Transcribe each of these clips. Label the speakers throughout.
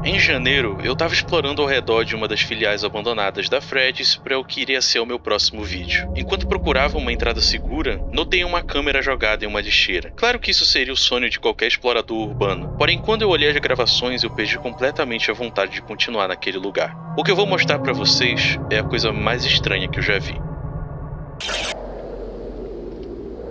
Speaker 1: Em janeiro, eu tava explorando ao redor de uma das filiais abandonadas da Freddy's para o que iria ser o meu próximo vídeo. Enquanto procurava uma entrada segura, notei uma câmera jogada em uma lixeira. Claro que isso seria o sonho de qualquer explorador urbano, porém quando eu olhei as gravações eu perdi completamente a vontade de continuar naquele lugar. O que eu vou mostrar pra vocês é a coisa mais estranha que eu já vi.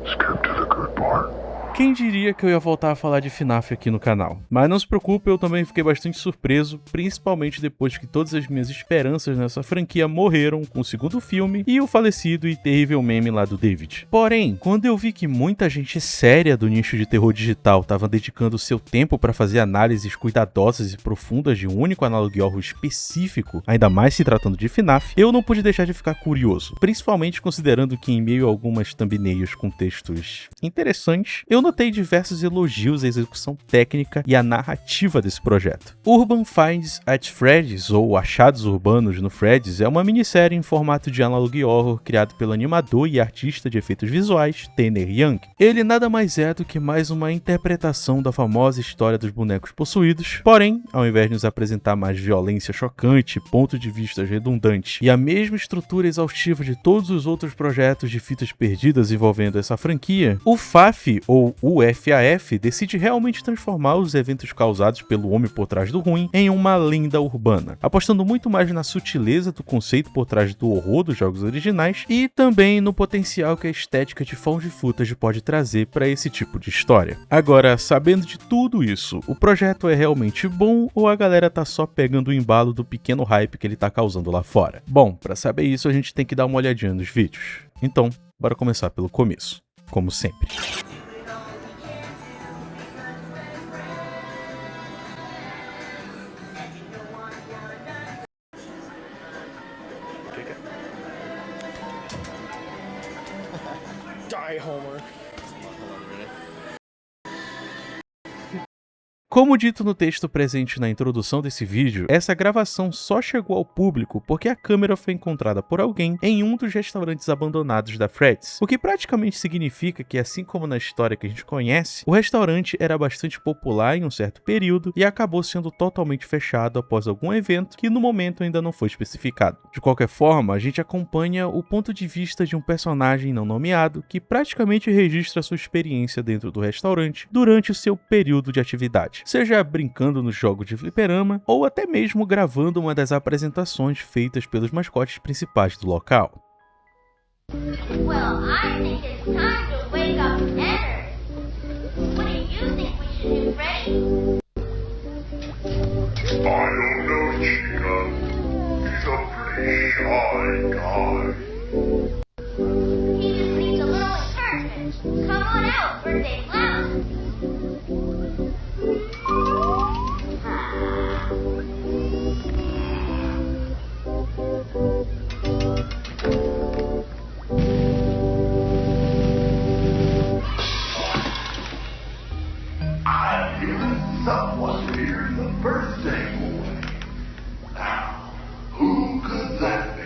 Speaker 2: Skip to the good part.
Speaker 3: Quem diria que eu ia voltar a falar de FNAF aqui no canal? Mas não se preocupe, eu também fiquei bastante surpreso, principalmente depois que todas as minhas esperanças nessa franquia morreram com o segundo filme e o falecido e terrível meme lá do David. Porém, quando eu vi que muita gente séria do nicho de terror digital estava dedicando seu tempo para fazer análises cuidadosas e profundas de um único Analog Horror específico, ainda mais se tratando de FNAF, eu não pude deixar de ficar curioso, principalmente considerando que em meio a algumas thumbnails com textos interessantes, eu notei diversos elogios à execução técnica e à narrativa desse projeto. Urban Finds at Freddy's, ou Achados Urbanos no Freddy's, é uma minissérie em formato de Analog Horror criado pelo animador e artista de efeitos visuais Tanner Young. Ele nada mais é do que mais uma interpretação da famosa história dos bonecos possuídos, porém, ao invés de nos apresentar mais violência chocante, ponto de vista redundante e a mesma estrutura exaustiva de todos os outros projetos de fitas perdidas envolvendo essa franquia, o FAF, ou o FAF, decide realmente transformar os eventos causados pelo homem por trás do ruim em uma lenda urbana, apostando muito mais na sutileza do conceito por trás do horror dos jogos originais e também no potencial que a estética de found footage pode trazer para esse tipo de história. Agora, sabendo de tudo isso, o projeto é realmente bom ou a galera tá só pegando o embalo do pequeno hype que ele tá causando lá fora? Bom, para saber isso a gente tem que dar uma olhadinha nos vídeos. Então, bora começar pelo começo, como sempre.
Speaker 4: Die, Homer.
Speaker 3: Como dito no texto presente na introdução desse vídeo, essa gravação só chegou ao público porque a câmera foi encontrada por alguém em um dos restaurantes abandonados da Freddy's, o que praticamente significa que, assim como na história que a gente conhece, o restaurante era bastante popular em um certo período e acabou sendo totalmente fechado após algum evento que no momento ainda não foi especificado. De qualquer forma, a gente acompanha o ponto de vista de um personagem não nomeado que praticamente registra sua experiência dentro do restaurante durante o seu período de atividade, seja brincando no jogo de fliperama ou até mesmo gravando uma das apresentações feitas pelos mascotes principais do local.
Speaker 5: Well, I think it's time to wake up Ennard. What do you think we should do, Freddy?
Speaker 2: I don't know, Chica. He's a pretty shy guy.
Speaker 5: He just needs a little encouragement. Come on out, birthday clown.
Speaker 2: I've given someone here the birthday boy. Now, who could that be?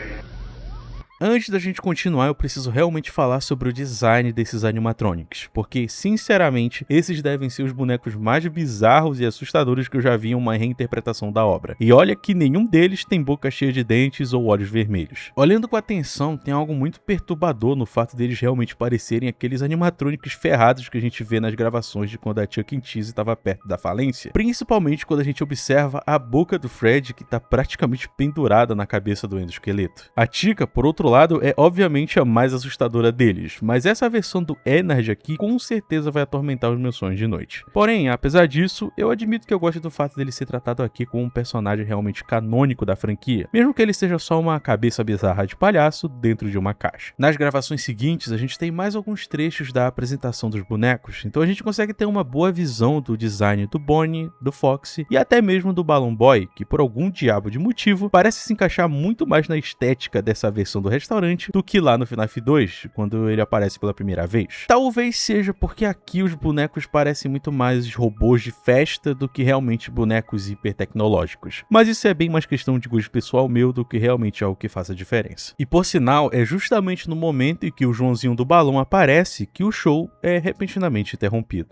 Speaker 3: Antes da gente continuar, eu preciso realmente falar sobre o design desses animatronics, porque, sinceramente, esses devem ser os bonecos mais bizarros e assustadores que eu já vi em uma reinterpretação da obra. E olha que nenhum deles tem boca cheia de dentes ou olhos vermelhos. Olhando com atenção, tem algo muito perturbador no fato deles realmente parecerem aqueles animatronics ferrados que a gente vê nas gravações de quando a Chuck E. Cheese estava perto da falência, principalmente quando a gente observa a boca do Fred que está praticamente pendurada na cabeça do endoesqueleto. A Chica, por outro lado, é obviamente a mais assustadora deles, mas essa versão do Ennard aqui com certeza vai atormentar os meus sonhos de noite. Porém, apesar disso, eu admito que eu gosto do fato dele ser tratado aqui como um personagem realmente canônico da franquia, mesmo que ele seja só uma cabeça bizarra de palhaço dentro de uma caixa. Nas gravações seguintes, a gente tem mais alguns trechos da apresentação dos bonecos, então a gente consegue ter uma boa visão do design do Bonnie, do Foxy e até mesmo do Balloon Boy, que por algum diabo de motivo parece se encaixar muito mais na estética dessa versão do restaurante do que lá no FNAF 2, quando ele aparece pela primeira vez. Talvez seja porque aqui os bonecos parecem muito mais robôs de festa do que realmente bonecos hipertecnológicos. Mas isso é bem mais questão de gosto pessoal meu do que realmente algo que faça diferença. E por sinal, é justamente no momento em que o Joãozinho do balão aparece que o show é repentinamente interrompido.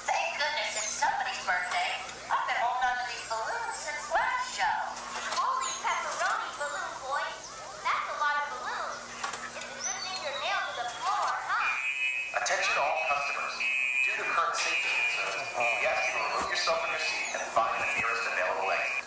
Speaker 5: Thank goodness it's somebody's birthday. I've been holding on to these balloons since
Speaker 4: We ask you to remove yourself from your seat and find the nearest available exit.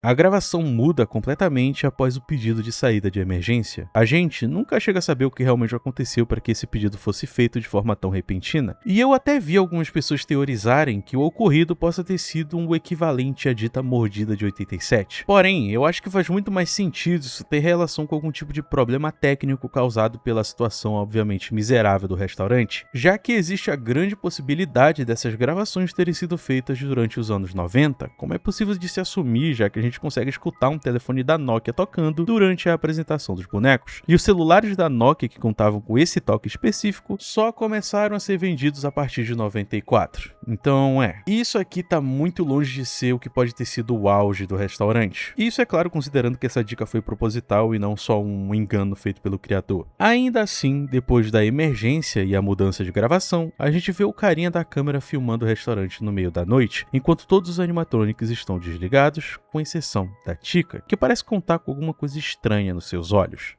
Speaker 3: A gravação muda completamente após o pedido de saída de emergência. A gente nunca chega a saber o que realmente aconteceu para que esse pedido fosse feito de forma tão repentina, e eu até vi algumas pessoas teorizarem que o ocorrido possa ter sido um equivalente à dita mordida de 87. Porém, eu acho que faz muito mais sentido isso ter relação com algum tipo de problema técnico causado pela situação obviamente miserável do restaurante, já que existe a grande possibilidade dessas gravações terem sido feitas durante os anos 90, como é possível de se assumir, já que a gente consegue escutar um telefone da Nokia tocando durante a apresentação dos bonecos. E os celulares da Nokia que contavam com esse toque específico só começaram a ser vendidos a partir de 94. Então isso aqui tá muito longe de ser o que pode ter sido o auge do restaurante. Isso é claro considerando que essa dica foi proposital e não só um engano feito pelo criador. Ainda assim, depois da emergência e a mudança de gravação, a gente vê o carinha da câmera filmando o restaurante no meio da noite, enquanto todos os animatronics estão desligados, com exceção da Chica, que parece contar com alguma coisa estranha nos seus olhos.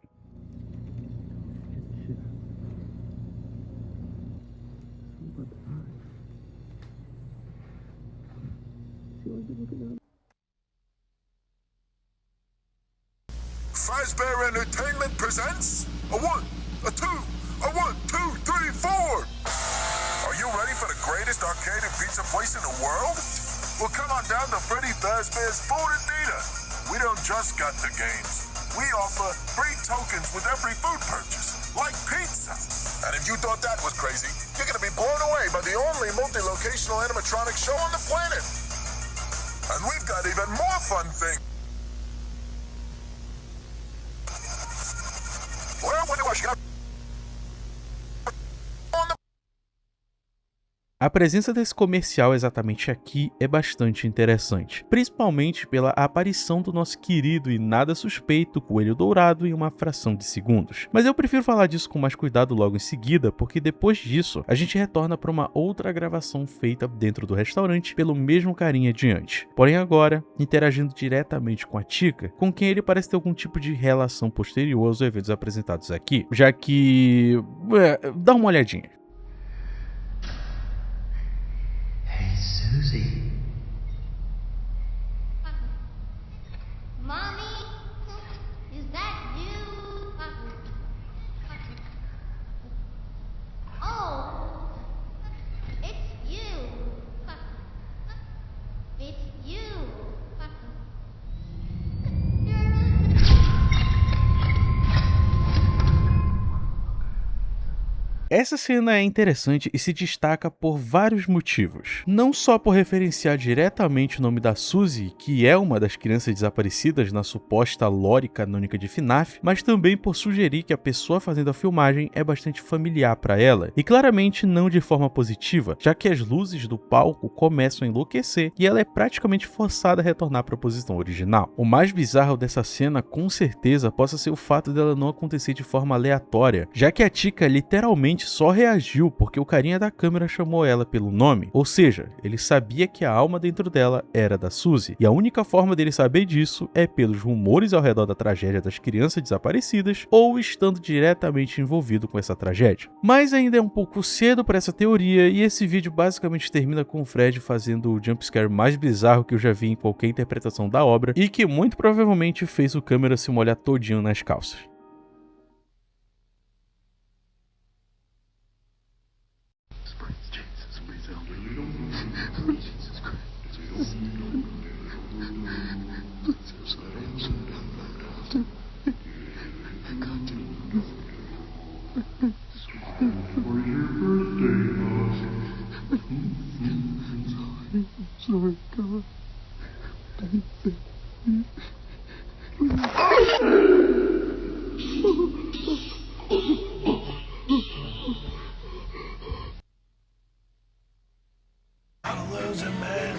Speaker 2: Fazbear Entertainment presents a 1, a 2, a 1, 2, 3, 4. Are you ready for the greatest arcade and pizza place in the world? Well, come on down to Freddy Fazbear's Food and Theater. We don't just got the games. We offer free tokens with every food purchase, like pizza. And if you thought that was crazy, you're going to be blown away by the only multi-locational animatronic show on the planet. And we've got even more fun things. Well, what do I got?
Speaker 3: A presença desse comercial exatamente aqui é bastante interessante, principalmente pela aparição do nosso querido e nada suspeito Coelho Dourado em uma fração de segundos. Mas eu prefiro falar disso com mais cuidado logo em seguida, porque depois disso a gente retorna para uma outra gravação feita dentro do restaurante pelo mesmo carinha de antes, porém agora interagindo diretamente com a Chica, com quem ele parece ter algum tipo de relação posterior aos eventos apresentados aqui, já que... dá uma olhadinha.
Speaker 6: Susie.
Speaker 5: Mommy, is that you? Oh, it's you. It's you.
Speaker 3: Essa cena é interessante e se destaca por vários motivos. Não só por referenciar diretamente o nome da Suzy, que é uma das crianças desaparecidas na suposta lore canônica de FNAF, mas também por sugerir que a pessoa fazendo a filmagem é bastante familiar para ela, e claramente não de forma positiva, já que as luzes do palco começam a enlouquecer e ela é praticamente forçada a retornar para a posição original. O mais bizarro dessa cena com certeza possa ser o fato dela não acontecer de forma aleatória, já que a Chica literalmente só reagiu porque o carinha da câmera chamou ela pelo nome, ou seja, ele sabia que a alma dentro dela era da Suzy, e a única forma dele saber disso é pelos rumores ao redor da tragédia das crianças desaparecidas ou estando diretamente envolvido com essa tragédia. Mas ainda é um pouco cedo para essa teoria e esse vídeo basicamente termina com o Fred fazendo o jumpscare mais bizarro que eu já vi em qualquer interpretação da obra e que muito provavelmente fez o câmera se molhar todinho nas calças.
Speaker 2: Sorry, God. I'm losing, man.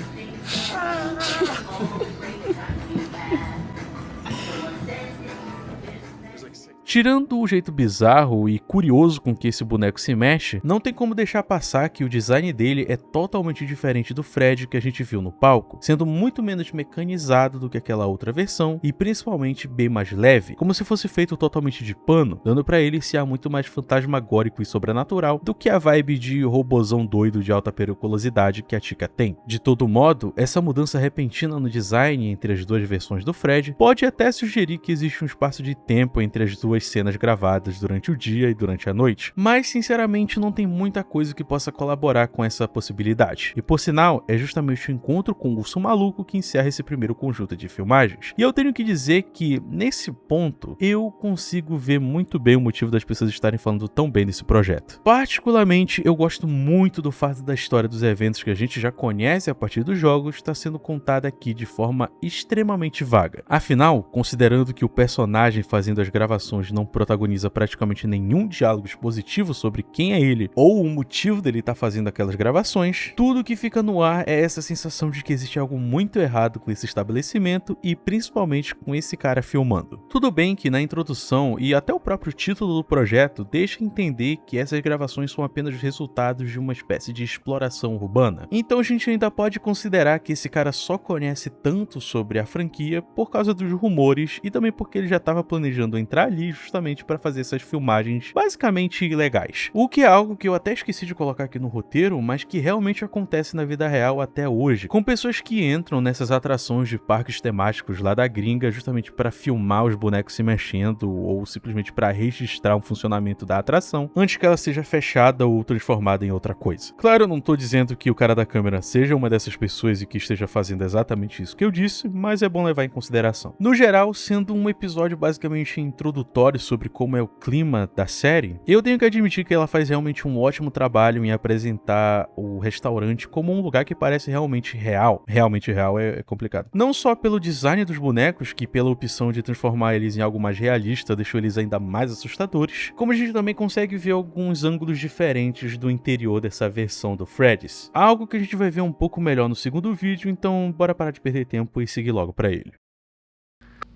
Speaker 3: Tirando o jeito bizarro e curioso com que esse boneco se mexe, não tem como deixar passar que o design dele é totalmente diferente do Fred que a gente viu no palco, sendo muito menos mecanizado do que aquela outra versão e principalmente bem mais leve, como se fosse feito totalmente de pano, dando pra ele esse ar muito mais fantasmagórico e sobrenatural do que a vibe de robozão doido de alta periculosidade que a Chica tem. De todo modo, essa mudança repentina no design entre as duas versões do Fred pode até sugerir que existe um espaço de tempo entre as duas cenas gravadas durante o dia e durante a noite, mas sinceramente não tem muita coisa que possa colaborar com essa possibilidade. E por sinal, é justamente o encontro com o Urso Maluco que encerra esse primeiro conjunto de filmagens. E eu tenho que dizer que, nesse ponto, eu consigo ver muito bem o motivo das pessoas estarem falando tão bem desse projeto. Particularmente, eu gosto muito do fato da história dos eventos que a gente já conhece a partir dos jogos estar sendo contada aqui de forma extremamente vaga. Afinal, considerando que o personagem fazendo as gravações não protagoniza praticamente nenhum diálogo expositivo sobre quem é ele ou o motivo dele estar fazendo aquelas gravações, tudo que fica no ar é essa sensação de que existe algo muito errado com esse estabelecimento e principalmente com esse cara filmando. Tudo bem que na introdução e até o próprio título do projeto deixa entender que essas gravações são apenas resultados de uma espécie de exploração urbana, então a gente ainda pode considerar que esse cara só conhece tanto sobre a franquia por causa dos rumores e também porque ele já estava planejando entrar ali justamente para fazer essas filmagens basicamente ilegais. O que é algo que eu até esqueci de colocar aqui no roteiro, mas que realmente acontece na vida real até hoje, com pessoas que entram nessas atrações de parques temáticos lá da gringa justamente para filmar os bonecos se mexendo ou simplesmente para registrar o funcionamento da atração antes que ela seja fechada ou transformada em outra coisa. Claro, eu não tô dizendo que o cara da câmera seja uma dessas pessoas e que esteja fazendo exatamente isso que eu disse, mas é bom levar em consideração. No geral, sendo um episódio basicamente introdutório sobre como é o clima da série, eu tenho que admitir que ela faz realmente um ótimo trabalho em apresentar o restaurante como um lugar que parece realmente real. Realmente real é complicado. Não só pelo design dos bonecos, que pela opção de transformar eles em algo mais realista deixou eles ainda mais assustadores, como a gente também consegue ver alguns ângulos diferentes do interior dessa versão do Freddy's. Algo que a gente vai ver um pouco melhor no segundo vídeo, então bora parar de perder tempo e seguir logo pra ele.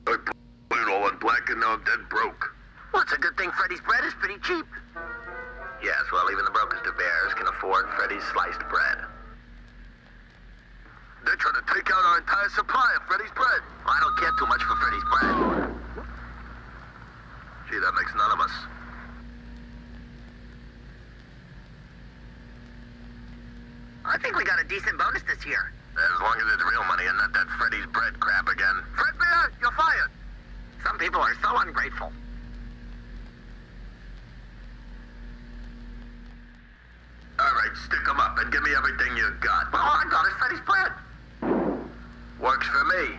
Speaker 2: I put it all on black and now I'm dead broke.
Speaker 4: Well, it's a good thing Freddy's bread is pretty cheap. Yes, well, even the brokest of bears can afford Freddy's sliced bread.
Speaker 2: They're trying to take out our entire supply of Freddy's bread.
Speaker 4: Well, I don't care too much for Freddy's bread.
Speaker 2: Gee, that makes none of us.
Speaker 4: I think we got a decent bonus this year.
Speaker 2: As long as it's real money and not that Freddy's bread crap again. Fredbear, you're fired!
Speaker 4: Some people are so ungrateful.
Speaker 2: All right, stick 'em up and give me everything you got.
Speaker 4: Well, all I got is Freddy's bread.
Speaker 2: Works for me.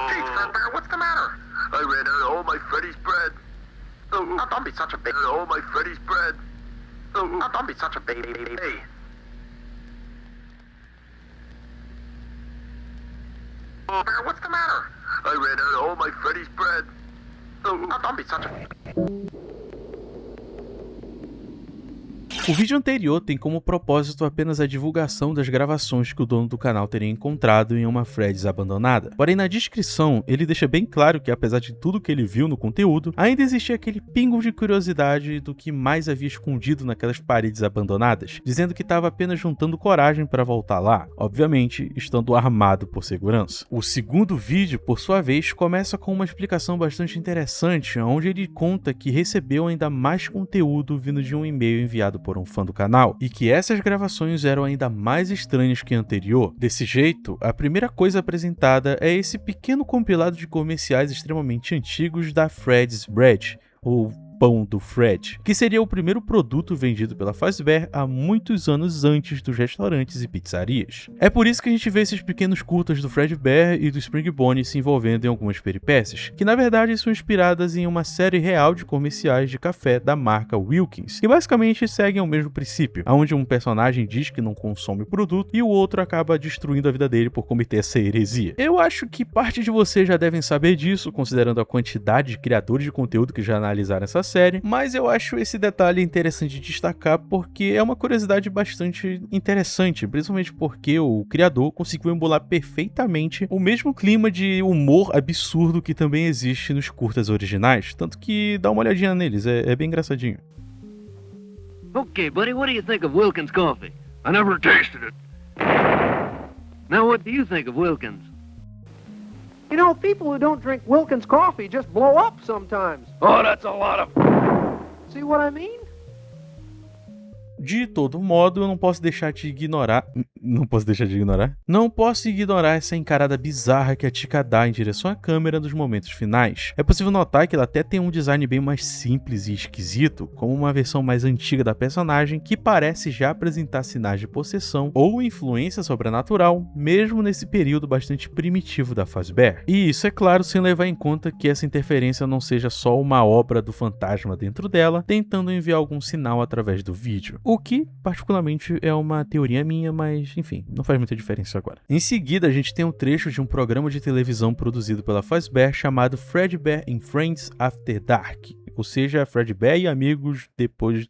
Speaker 4: Gee, Fredbear, what's the matter?
Speaker 2: I ran out of all my Freddy's bread.
Speaker 4: Oh, don't be such a baby.
Speaker 2: All my Freddy's bread.
Speaker 4: Oh, don't be such a baby.
Speaker 2: Hey.
Speaker 4: Bear, what's the matter?
Speaker 2: I ran out of all my Freddy's bread.
Speaker 4: Oh, don't be such a...
Speaker 3: O vídeo anterior tem como propósito apenas a divulgação das gravações que o dono do canal teria encontrado em uma Freddy's abandonada. Porém, na descrição, ele deixa bem claro que apesar de tudo que ele viu no conteúdo, ainda existia aquele pingo de curiosidade do que mais havia escondido naquelas paredes abandonadas, dizendo que estava apenas juntando coragem para voltar lá, obviamente estando armado por segurança. O segundo vídeo, por sua vez, começa com uma explicação bastante interessante, onde ele conta que recebeu ainda mais conteúdo vindo de um e-mail enviado por um fã do canal, e que essas gravações eram ainda mais estranhas que a anterior. Desse jeito, a primeira coisa apresentada é esse pequeno compilado de comerciais extremamente antigos da Freddy's Bread, ou pão do Fred, que seria o primeiro produto vendido pela Fazbear há muitos anos antes dos restaurantes e pizzarias. É por isso que a gente vê esses pequenos curtas do Fredbear e do Springborn se envolvendo em algumas peripécias, que na verdade são inspiradas em uma série real de comerciais de café da marca Wilkins, que basicamente seguem o mesmo princípio, onde um personagem diz que não consome o produto e o outro acaba destruindo a vida dele por cometer essa heresia. Eu acho que parte de vocês já devem saber disso, considerando a quantidade de criadores de conteúdo que já analisaram essa série, mas eu acho esse detalhe interessante de destacar porque é uma curiosidade bastante interessante, principalmente porque o criador conseguiu embolar perfeitamente o mesmo clima de humor absurdo que também existe nos curtas originais, tanto que dá uma olhadinha neles, é bem engraçadinho.
Speaker 6: Okay, buddy, what do you think of Wilkins coffee? I never tasted it. Now, what do you think of Wilkins?
Speaker 7: You know, people who don't drink Wilkins coffee just blow up sometimes.
Speaker 6: Oh, that's a lot of...
Speaker 7: See what I mean?
Speaker 3: De todo modo, eu não posso deixar de ignorar... Não posso ignorar essa encarada bizarra que a Chica dá em direção à câmera nos momentos finais. É possível notar que ela até tem um design bem mais simples e esquisito, como uma versão mais antiga da personagem que parece já apresentar sinais de possessão ou influência sobrenatural, mesmo nesse período bastante primitivo da Fazbear. E isso é claro sem levar em conta que essa interferência não seja só uma obra do fantasma dentro dela, tentando enviar algum sinal através do vídeo. O que, particularmente, é uma teoria minha, mas enfim, não faz muita diferença agora. Em seguida, a gente tem um trecho de um programa de televisão produzido pela Fazbear chamado Fredbear and Friends After Dark, ou seja, Fredbear e amigos depois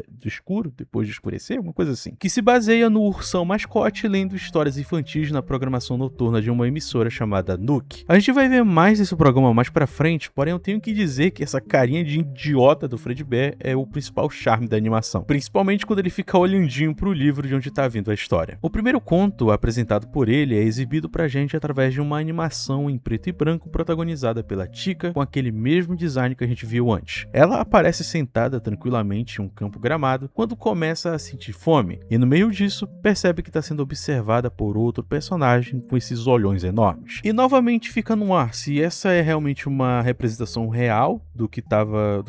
Speaker 3: do escuro, depois de escurecer, uma coisa assim, que se baseia no ursão mascote lendo histórias infantis na programação noturna de uma emissora chamada Nuke. A gente vai ver mais desse programa mais pra frente, porém eu tenho que dizer que essa carinha de idiota do Fredbear é o principal charme da animação, principalmente quando ele fica olhandinho pro livro de onde tá vindo a história. O primeiro conto apresentado por ele é exibido pra gente através de uma animação em preto e branco protagonizada pela Chica, com aquele mesmo design que a gente viu antes. Ela aparece sentada tranquilamente em um campo gramado quando começa a sentir fome, e no meio disso percebe que está sendo observada por outro personagem com esses olhões enormes. E novamente fica no ar se essa é realmente uma representação real do que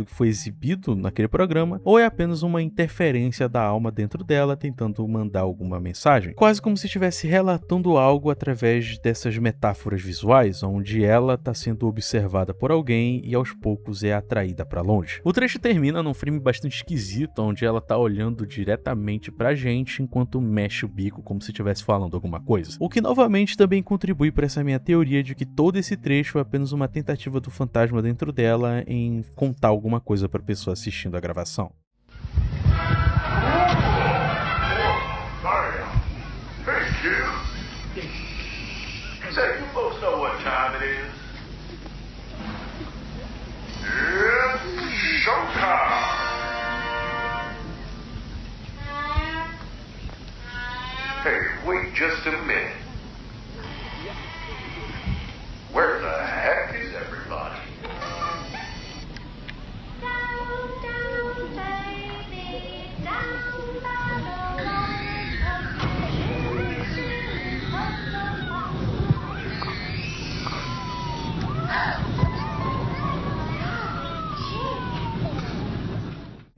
Speaker 3: foi exibido naquele programa, ou é apenas uma interferência da alma dentro dela tentando mandar alguma mensagem, quase como se estivesse relatando algo através dessas metáforas visuais, onde ela está sendo observada por alguém e aos poucos é atraída para longe. O trecho termina num frame bastante esquisito, onde ela tá olhando diretamente pra gente enquanto mexe o bico como se estivesse falando alguma coisa. O que novamente também contribui para essa minha teoria de que todo esse trecho é apenas uma tentativa do fantasma dentro dela em contar alguma coisa pra pessoa assistindo a gravação.
Speaker 2: Say, you folks know what time it is? It's showtime! Hey, wait just a minute. Where the heck is everybody?
Speaker 5: Down, down, baby, down, down,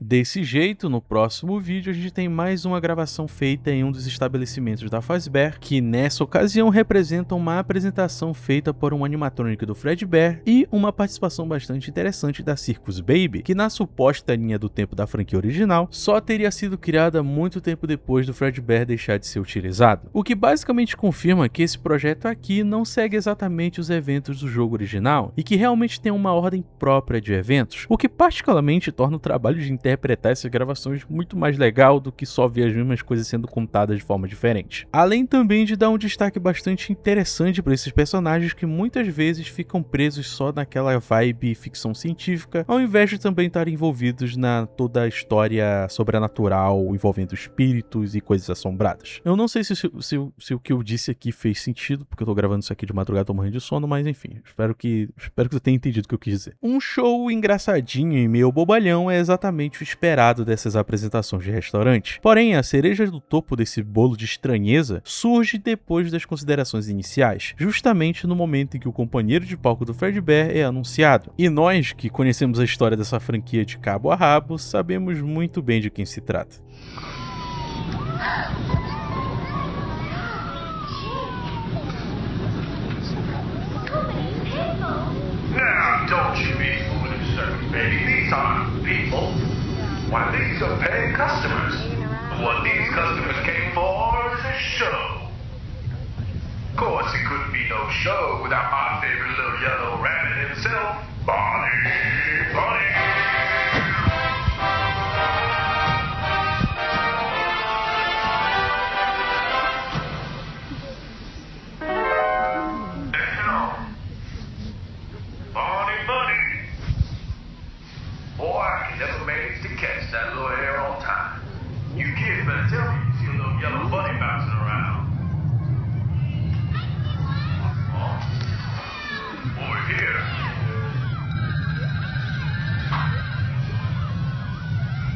Speaker 3: Desse jeito, no próximo vídeo a gente tem mais uma gravação feita em um dos estabelecimentos da Fazbear, que nessa ocasião representa uma apresentação feita por um animatrônico do Fredbear e uma participação bastante interessante da Circus Baby, que na suposta linha do tempo da franquia original só teria sido criada muito tempo depois do Fredbear deixar de ser utilizado, o que basicamente confirma que esse projeto aqui não segue exatamente os eventos do jogo original e que realmente tem uma ordem própria de eventos, o que particularmente torna o trabalho de interpretar essas gravações muito mais legal do que só ver as mesmas coisas sendo contadas de forma diferente. Além também de dar um destaque bastante interessante para esses personagens que muitas vezes ficam presos só naquela vibe ficção científica, ao invés de também estarem envolvidos na toda a história sobrenatural envolvendo espíritos e coisas assombradas. Eu não sei se o que eu disse aqui fez sentido, porque eu tô gravando isso aqui de madrugada, tô morrendo de sono, mas enfim, espero que você tenha entendido o que eu quis dizer. Um show engraçadinho e meio bobalhão é exatamente o esperado dessas apresentações de restaurante. Porém, a cereja do topo desse bolo de estranheza surge depois das considerações iniciais, justamente no momento em que o companheiro de palco do Fredbear é anunciado. E nós, que conhecemos a história dessa franquia de cabo a rabo, sabemos muito bem de quem se trata.
Speaker 2: Now, don't you be fooling yourself, baby. These aren't people. Why, these are paying customers. What these customers came for is a show. Of course, it couldn't be no show without my favorite little yellow rabbit himself, Barney.
Speaker 8: never managed to catch that little hair on time. You kids better tell me you see a little yellow bunny bouncing around. Over here.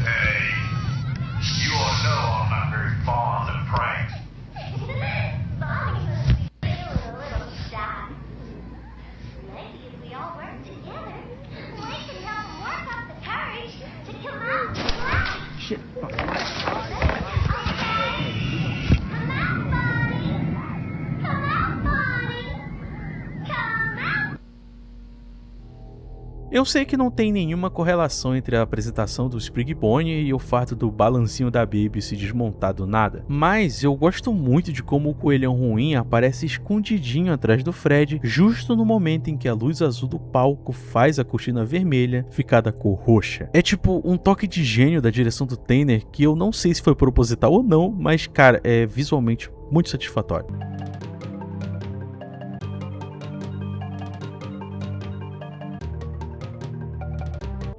Speaker 8: Hey, you all know I'm not very fond of pranks.
Speaker 5: Bonnie must be feeling a little shy. Maybe if we all work together, we can help him work up the courage to come out and play.
Speaker 7: Shit.
Speaker 5: Okay. Come out, Bonnie. Come out, Bonnie. Come out.
Speaker 3: Eu sei que não tem nenhuma correlação entre a apresentação do Sprig Bonnie e o fato do balancinho da Baby se desmontar do nada, mas eu gosto muito de como o coelhão ruim aparece escondidinho atrás do Fred, justo no momento em que a luz azul do palco faz a cortina vermelha ficar da cor roxa. É tipo um toque de gênio da direção do Tanner que eu não sei se foi proposital ou não, mas cara, é visualmente muito satisfatório.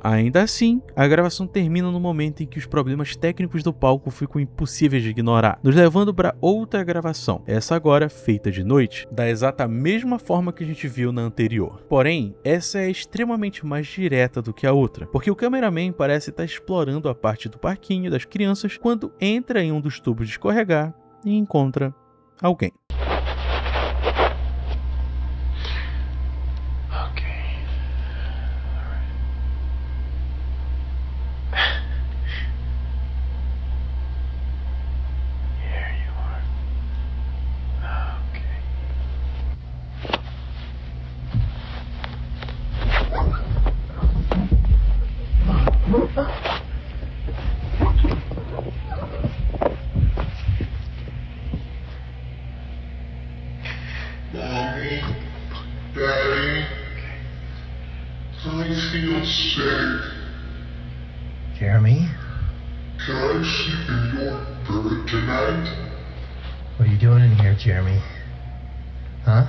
Speaker 3: Ainda assim, a gravação termina no momento em que os problemas técnicos do palco ficam impossíveis de ignorar, nos levando para outra gravação, essa agora feita de noite, da exata mesma forma que a gente viu na anterior. Porém, essa é extremamente mais direta do que a outra, porque o cameraman parece estar explorando a parte do parquinho das crianças quando entra em um dos tubos de escorregar e encontra alguém.
Speaker 2: Daddy, I feel safe.
Speaker 9: Jeremy?
Speaker 2: Can I sleep in your bed tonight?
Speaker 9: What are you doing in here, Jeremy? Huh?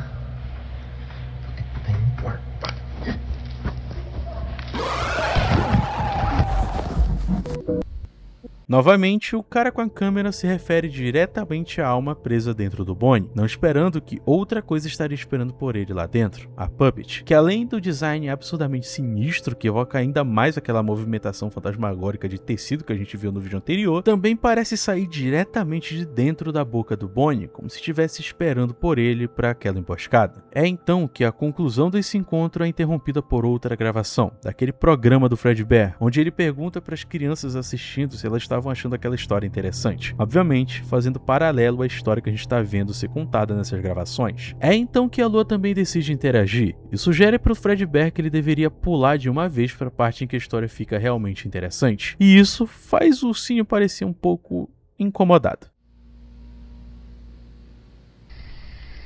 Speaker 3: Novamente, o cara com a câmera se refere diretamente à alma presa dentro do Bonnie, não esperando que outra coisa estaria esperando por ele lá dentro, a Puppet, que além do design absurdamente sinistro que evoca ainda mais aquela movimentação fantasmagórica de tecido que a gente viu no vídeo anterior, também parece sair diretamente de dentro da boca do Bonnie, como se estivesse esperando por ele para aquela emboscada. É então que a conclusão desse encontro é interrompida por outra gravação, daquele programa do Fredbear, onde ele pergunta para as crianças assistindo se elas estavam achando aquela história interessante, obviamente fazendo paralelo à história que a gente está vendo ser contada nessas gravações. É então que a Lua também decide interagir e sugere para o Fredbear que ele deveria pular de uma vez para a parte em que a história fica realmente interessante, e isso faz o ursinho parecer um pouco incomodado.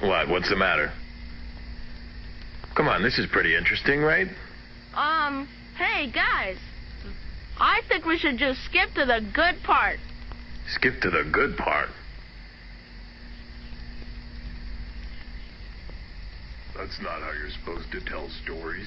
Speaker 8: What's the matter? Come on, this is pretty interesting, right?
Speaker 10: Hey guys, I think we should just skip to the good part.
Speaker 8: Skip to the good part? That's not how you're supposed to tell stories.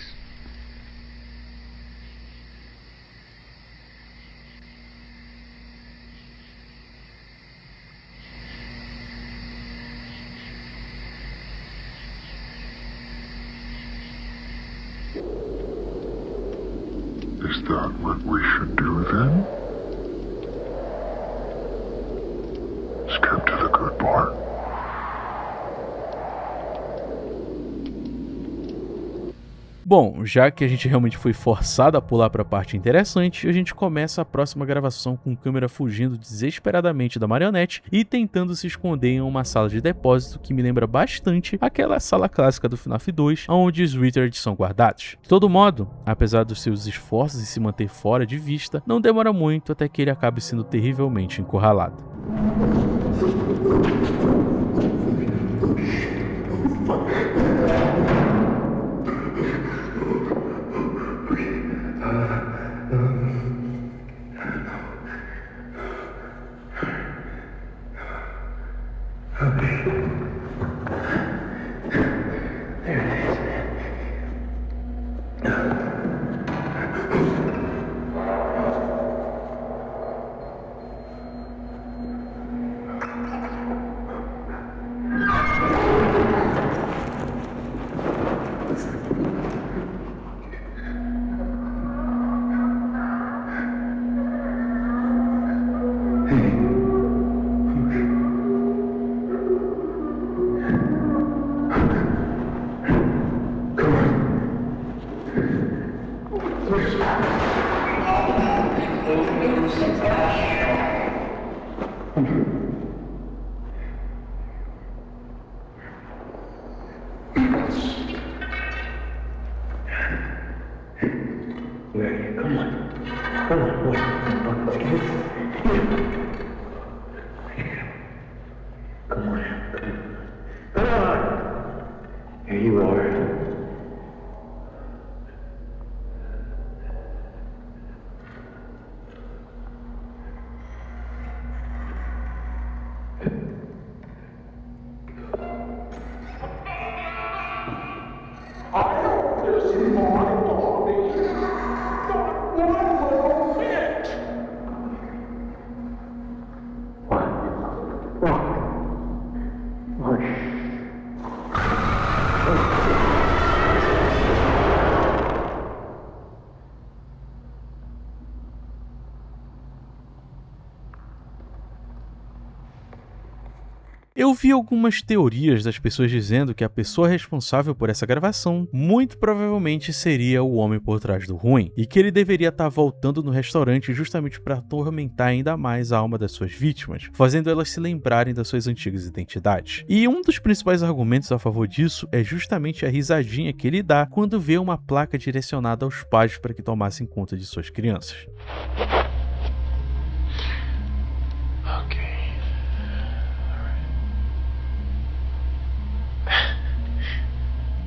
Speaker 2: Is that what we should do then? Skip to the good part.
Speaker 3: Bom, já que a gente realmente foi forçado a pular para a parte interessante, a gente começa a próxima gravação com a câmera fugindo desesperadamente da marionete e tentando se esconder em uma sala de depósito que me lembra bastante aquela sala clássica do FNAF 2, onde os Richards são guardados. De todo modo, apesar dos seus esforços em se manter fora de vista, não demora muito até que ele acabe sendo terrivelmente encurralado.
Speaker 9: Here you are.
Speaker 3: Eu vi algumas teorias das pessoas dizendo que a pessoa responsável por essa gravação muito provavelmente seria o homem por trás do ruim, e que ele deveria estar voltando no restaurante justamente para atormentar ainda mais a alma das suas vítimas, fazendo elas se lembrarem das suas antigas identidades. E um dos principais argumentos a favor disso é justamente a risadinha que ele dá quando vê uma placa direcionada aos pais para que tomassem conta de suas crianças.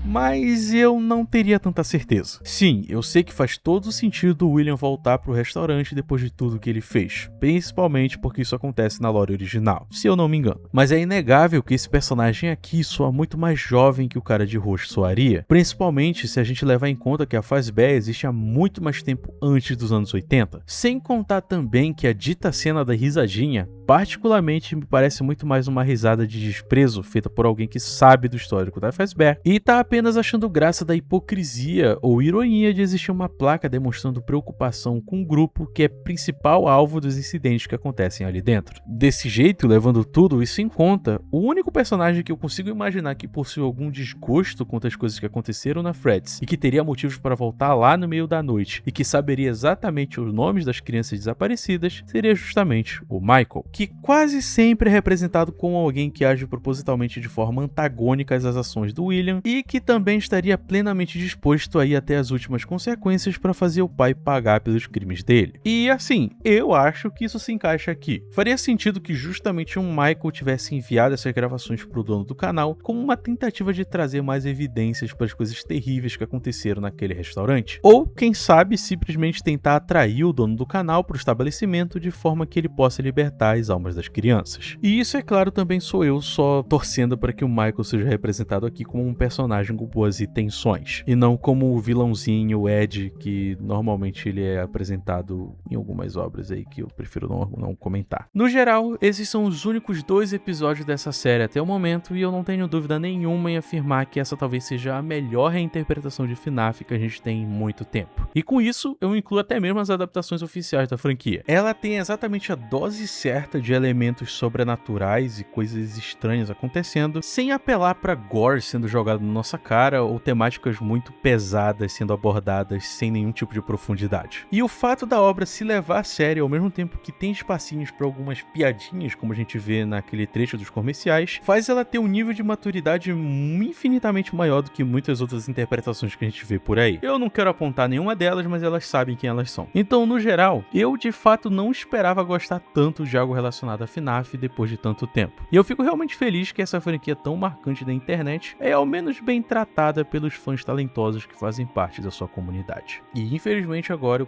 Speaker 3: Mas eu não teria tanta certeza. Sim, eu sei que faz todo sentido o William voltar pro restaurante depois de tudo que ele fez, principalmente porque isso acontece na lore original, se eu não me engano. Mas é inegável que esse personagem aqui soa muito mais jovem que o cara de roxo soaria, principalmente se a gente levar em conta que a Fazbear existe há muito mais tempo antes dos anos 80. Sem contar também que a dita cena da risadinha particularmente me parece muito mais uma risada de desprezo feita por alguém que sabe do histórico da Fazbear e tá apenas achando graça da hipocrisia ou ironia de existir uma placa demonstrando preocupação com um grupo que é principal alvo dos incidentes que acontecem ali dentro. Desse jeito, levando tudo isso em conta, o único personagem que eu consigo imaginar que possui algum desgosto contra as coisas que aconteceram na Freddy's e que teria motivos para voltar lá no meio da noite e que saberia exatamente os nomes das crianças desaparecidas seria justamente o Michael, que quase sempre é representado como alguém que age propositalmente de forma antagônica às ações do William e que também estaria plenamente disposto a ir até as últimas consequências para fazer o pai pagar pelos crimes dele. E assim, eu acho que isso se encaixa aqui. Faria sentido que justamente um Michael tivesse enviado essas gravações para o dono do canal como uma tentativa de trazer mais evidências para as coisas terríveis que aconteceram naquele restaurante. Ou, quem sabe, simplesmente tentar atrair o dono do canal para o estabelecimento de forma que ele possa libertar as almas das crianças. E isso, é claro, também sou eu só torcendo para que o Michael seja representado aqui como um personagem com boas intenções, e não como o vilãozinho, o Ed, que normalmente ele é apresentado em algumas obras aí que eu prefiro não comentar. No geral, esses são os únicos 2 episódios dessa série até o momento, e eu não tenho dúvida nenhuma em afirmar que essa talvez seja a melhor reinterpretação de FNAF que a gente tem em muito tempo. E com isso, eu incluo até mesmo as adaptações oficiais da franquia. Ela tem exatamente a dose certa de elementos sobrenaturais e coisas estranhas acontecendo, sem apelar para gore sendo jogado na nossa cara ou temáticas muito pesadas sendo abordadas sem nenhum tipo de profundidade. E o fato da obra se levar a sério ao mesmo tempo que tem espacinhos para algumas piadinhas, como a gente vê naquele trecho dos comerciais, faz ela ter um nível de maturidade infinitamente maior do que muitas outras interpretações que a gente vê por aí. Eu não quero apontar nenhuma delas, mas elas sabem quem elas são. Então, no geral, eu de fato não esperava gostar tanto de algo relacionado a FNAF depois de tanto tempo. E eu fico realmente feliz que essa franquia tão marcante da internet é ao menos bem tratada pelos fãs talentosos que fazem parte da sua comunidade. E infelizmente agora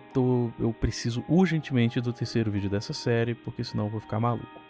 Speaker 3: eu preciso urgentemente do terceiro vídeo dessa série, porque senão eu vou ficar maluco.